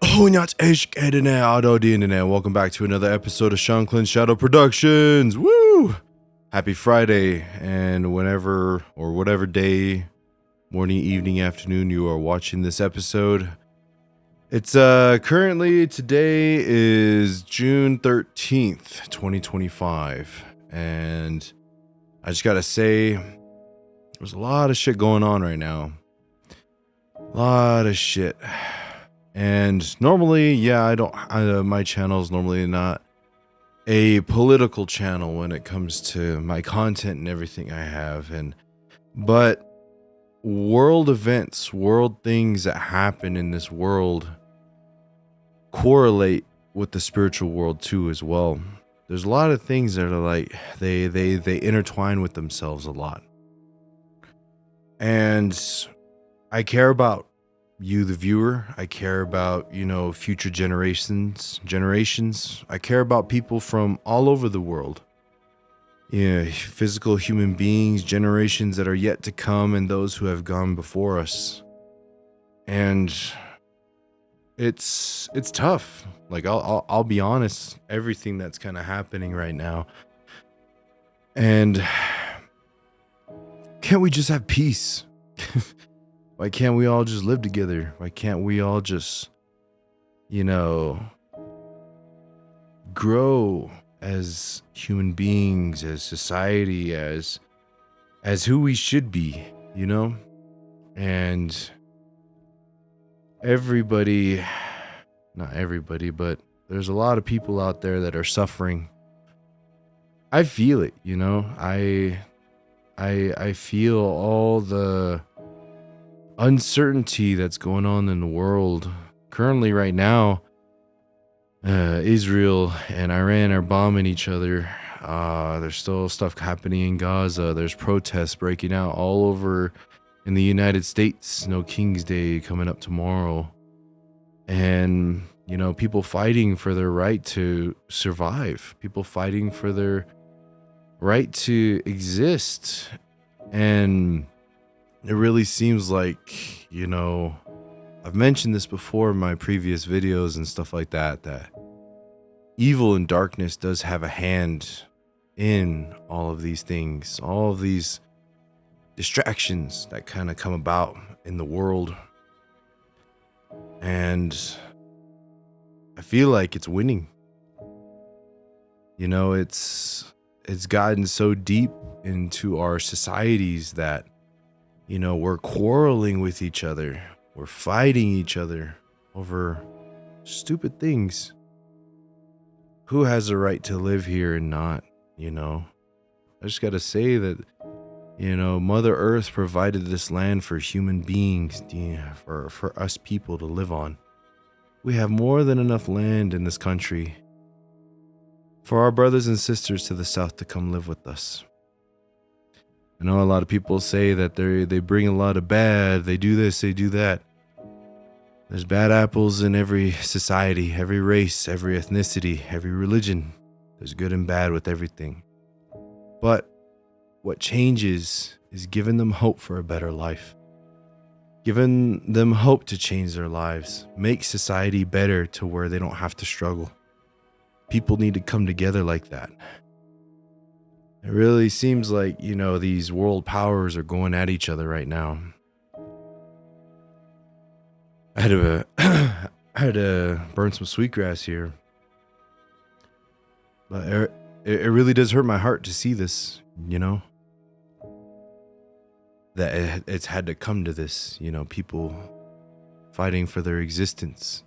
Hoonats Ishkedine Auto Dinine. Welcome back to another episode of Shanclen Shadow Productions. Woo! Happy Friday, and whenever or whatever day, morning, evening, afternoon you are watching this episode. It's currently today is June 13th, 2025, and I just gotta say there's a lot of shit going on right now. A lot of shit. And normally, yeah, my channel is normally not a political channel when it comes to my content and everything I have, but world events, world things that happen in this world correlate with the spiritual world too as well. There's a lot of things that are like they intertwine with themselves a lot. And I care about you, the viewer. I care about, future generations. I care about people from all over the world. Yeah, physical human beings, generations that are yet to come, and those who have gone before us. And it's tough. Like I'll be honest, everything that's kind of happening right now. And can't we just have peace? Why can't we all just live together? Why can't we all just, grow as human beings, as society, as who we should be, And everybody, not everybody, but there's a lot of people out there that are suffering. I feel it, I feel all the uncertainty that's going on in the world currently right now. Israel and Iran are bombing each other. There's still stuff happening in Gaza. There's protests breaking out all over in the United States. No King's Day coming up tomorrow. And, people fighting for their right to survive. People fighting for their right to exist. And it really seems like, I've mentioned this before in my previous videos and stuff like that evil and darkness does have a hand in all of these things, all of these distractions that kind of come about in the world. And I feel like it's winning. It's gotten so deep into our societies that we're quarreling with each other. We're fighting each other over stupid things. Who has a right to live here and not, I just got to say that, Mother Earth provided this land for human beings, for us people to live on. We have more than enough land in this country for our brothers and sisters to the south to come live with us. I know a lot of people say that they bring a lot of bad, they do this, they do that. There's bad apples in every society, every race, every ethnicity, every religion. There's good and bad with everything. But what changes is giving them hope for a better life. Giving them hope to change their lives. Make society better to where they don't have to struggle. People need to come together like that. It really seems like, these world powers are going at each other right now. I had to burn some sweetgrass here. But it really does hurt my heart to see this, That it's had to come to this, people fighting for their existence,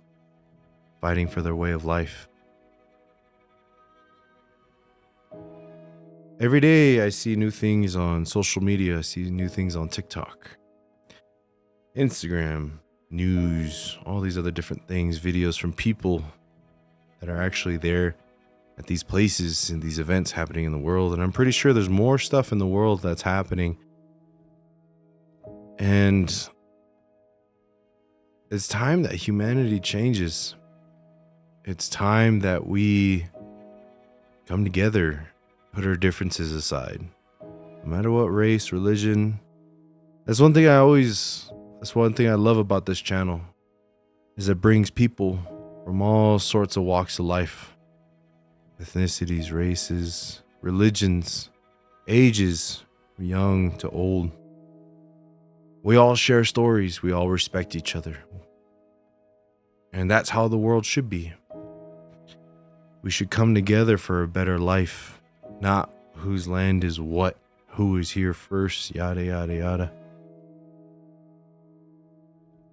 fighting for their way of life. Every day I see new things on social media. I see new things on TikTok, Instagram, news, all these other different things, videos from people that are actually there at these places and these events happening in the world. And I'm pretty sure there's more stuff in the world that's happening. And it's time that humanity changes. It's time that we come together. Put our differences aside. No matter what race, religion. That's one thing I love about this channel. is it brings people from all sorts of walks of life, ethnicities, races, religions, ages, from young to old. We all share stories, we all respect each other. And that's how the world should be. We should come together for a better life, not whose land is what, who is here first, yada, yada, yada.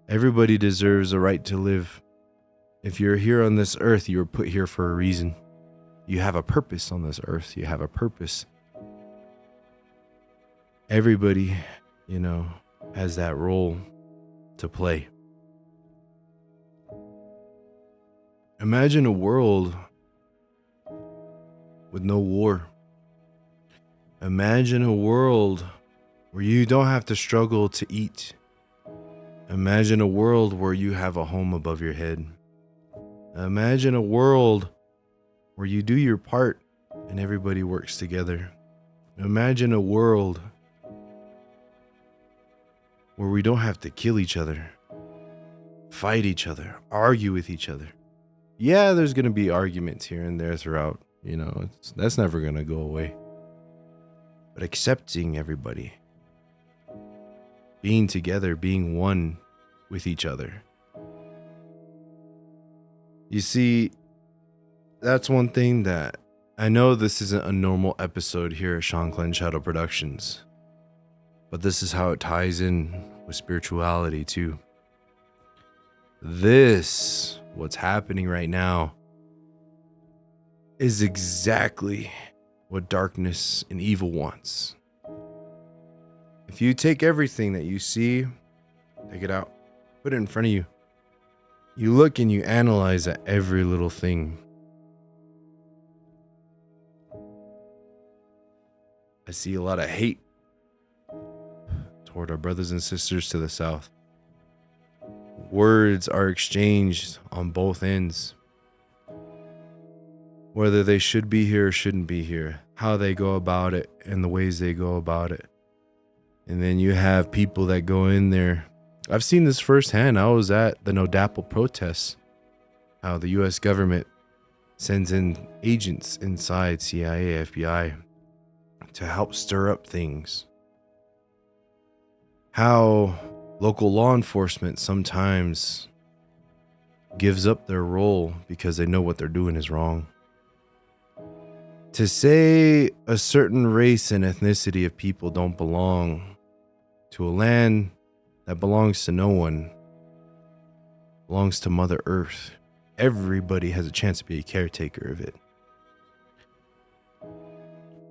Everybody deserves a right to live. If you're here on this earth, you were put here for a reason. You have a purpose on this earth. You have a purpose. Everybody, has that role to play. Imagine a world with no war. Imagine a world where you don't have to struggle to eat. Imagine a world where you have a home above your head. Imagine a world where you do your part and everybody works together. Imagine a world where we don't have to kill each other, fight each other, argue with each other. Yeah, there's going to be arguments here and there throughout, that's never going to go away. But accepting everybody, being together, being one with each other. You see, that's one thing that I know this isn't a normal episode here at Shanclen Shadow Productions, but this is how it ties in with spirituality too. What's happening right now, is exactly what darkness and evil wants. If you take everything that you see, take it out, put it in front of you. You look and you analyze at every little thing. I see a lot of hate toward our brothers and sisters to the south. Words are exchanged on both ends. Whether they should be here or shouldn't be here, how they go about it and the ways they go about it. And then you have people that go in there. I've seen this firsthand. I was at the No Dapple protests. How the US government sends in agents inside CIA, FBI to help stir up things. How local law enforcement sometimes gives up their role because they know what they're doing is wrong. To say a certain race and ethnicity of people don't belong to a land that belongs to no one, belongs to Mother Earth. Everybody has a chance to be a caretaker of it.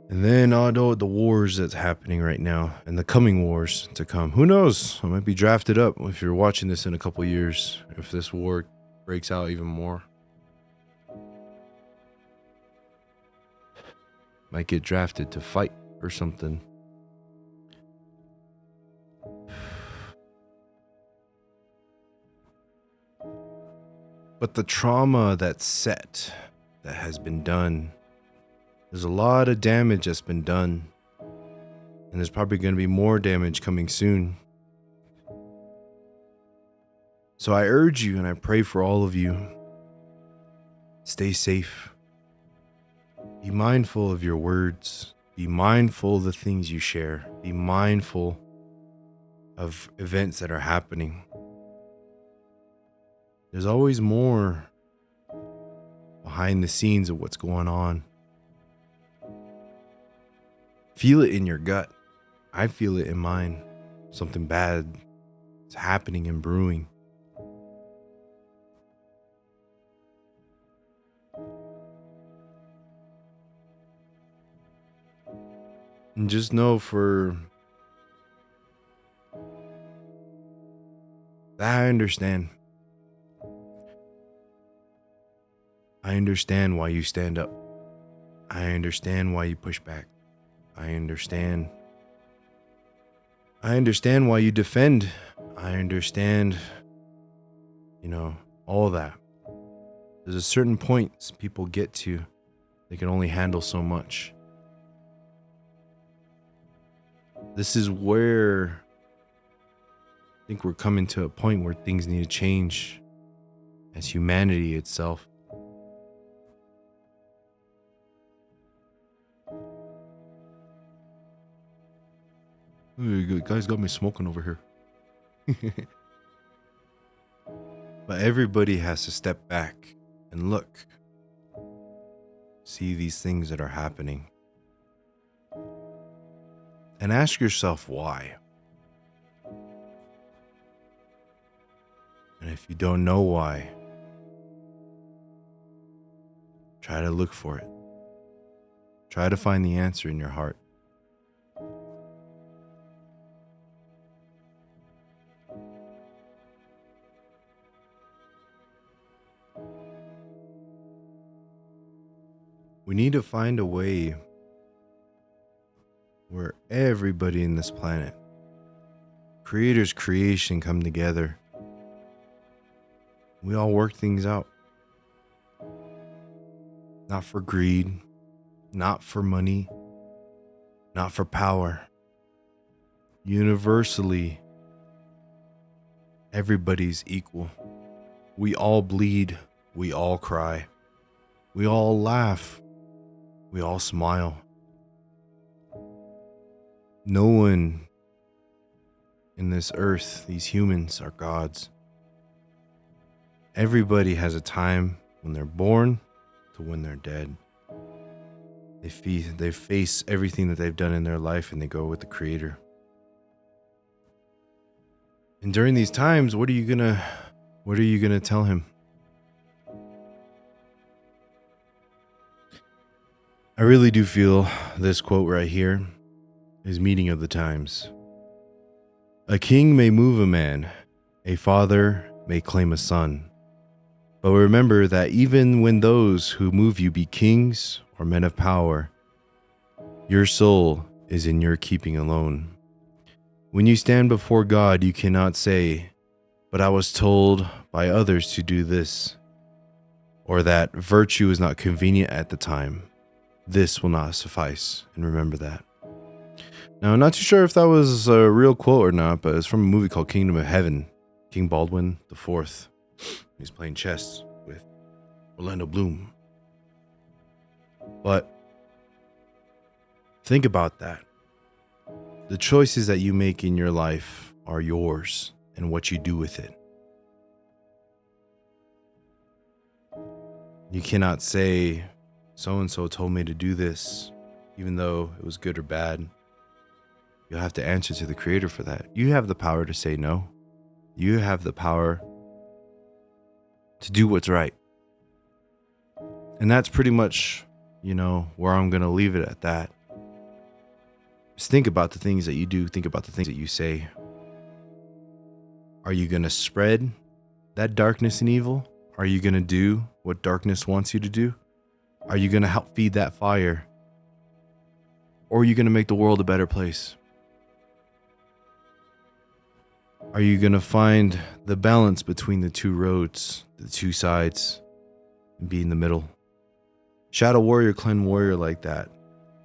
And then although the wars that's happening right now and the coming wars to come, who knows? I might be drafted up if you're watching this in a couple years, if this war breaks out even more. Might get drafted to fight or something. But the trauma that's set, that has been done, there's a lot of damage that's been done. And there's probably going to be more damage coming soon. So I urge you and I pray for all of you. Stay safe. Be mindful of your words. Be mindful of the things you share. Be mindful of events that are happening. There's always more behind the scenes of what's going on. Feel it in your gut. I feel it in mine. Something bad is happening and brewing. And just know that I understand. I understand why you stand up. I understand why you push back. I understand why you defend. I understand, all that. There's a certain point people get to. They can only handle so much. This is where I think we're coming to a point where things need to change. as humanity itself. Hey, guys got me smoking over here. But everybody has to step back and look. See these things that are happening. And ask yourself why. And if you don't know why, try to look for it. Try to find the answer in your heart. We need to find a way where everybody in this planet, Creator's creation, come together. We all work things out. Not for greed, not for money, not for power. Universally, everybody's equal. We all bleed. We all cry. We all laugh. We all smile. No one in this earth, these humans, are gods. Everybody has a time when they're born to when they're dead. They face everything that they've done in their life and they go with the Creator. And during these times, what are you gonna tell him? I really do feel this quote right here is meeting of the times. A king may move a man, a father may claim a son. But remember that even when those who move you be kings or men of power, your soul is in your keeping alone. When you stand before God, you cannot say, "But I was told by others to do this," or that virtue is not convenient at the time. This will not suffice, and remember that. Now, I'm not too sure if that was a real quote or not, but it's from a movie called Kingdom of Heaven. King Baldwin IV. He's playing chess with Orlando Bloom. But think about that. The choices that you make in your life are yours and what you do with it. You cannot say, so-and-so told me to do this, even though it was good or bad. You'll have to answer to the Creator for that. You have the power to say no. You have the power to do what's right. And that's pretty much, where I'm going to leave it at that. Just think about the things that you do. Think about the things that you say. Are you going to spread that darkness and evil? Are you going to do what darkness wants you to do? Are you going to help feed that fire? Or are you going to make the world a better place? Are you going to find the balance between the two roads, the two sides, and be in the middle? Shadow warrior, clan warrior, like that.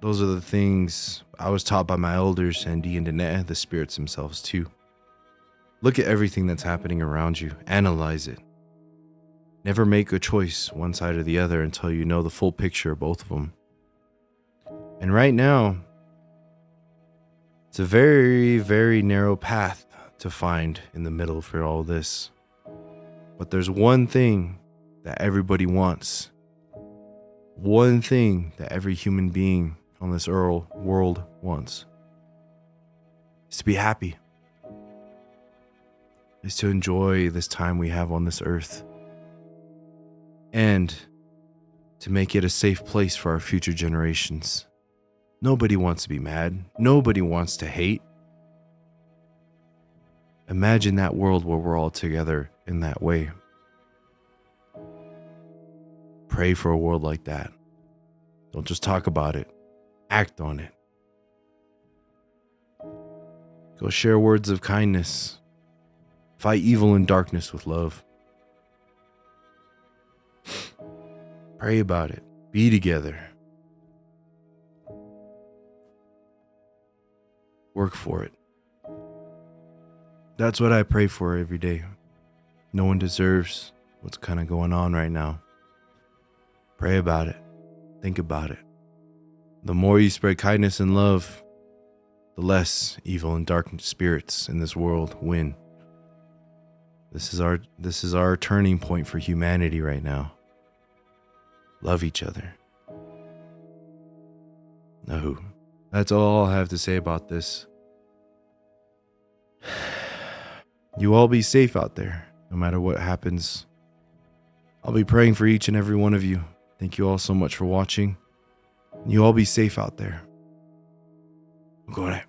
Those are the things I was taught by my elders and the spirits themselves too. Look at everything that's happening around you. Analyze it. Never make a choice one side or the other until you know the full picture of both of them. And right now, it's a very, very narrow path to find in the middle for all this. But there's one thing that everybody wants. One thing that every human being on this world wants. Is to be happy. Is to enjoy this time we have on this earth. And to make it a safe place for our future generations. Nobody wants to be mad. Nobody wants to hate. Imagine that world where we're all together in that way. Pray for a world like that. Don't just talk about it. Act on it. Go share words of kindness. Fight evil and darkness with love. Pray about it. Be together. Work for it. That's what I pray for every day. No one deserves what's kind of going on right now. Pray about it. Think about it. The more you spread kindness and love, the less evil and dark spirits in this world win. This is our turning point for humanity right now. Love each other. No, that's all I have to say about this. You all be safe out there, no matter what happens. I'll be praying for each and every one of you. Thank you all so much for watching. You all be safe out there. Good night.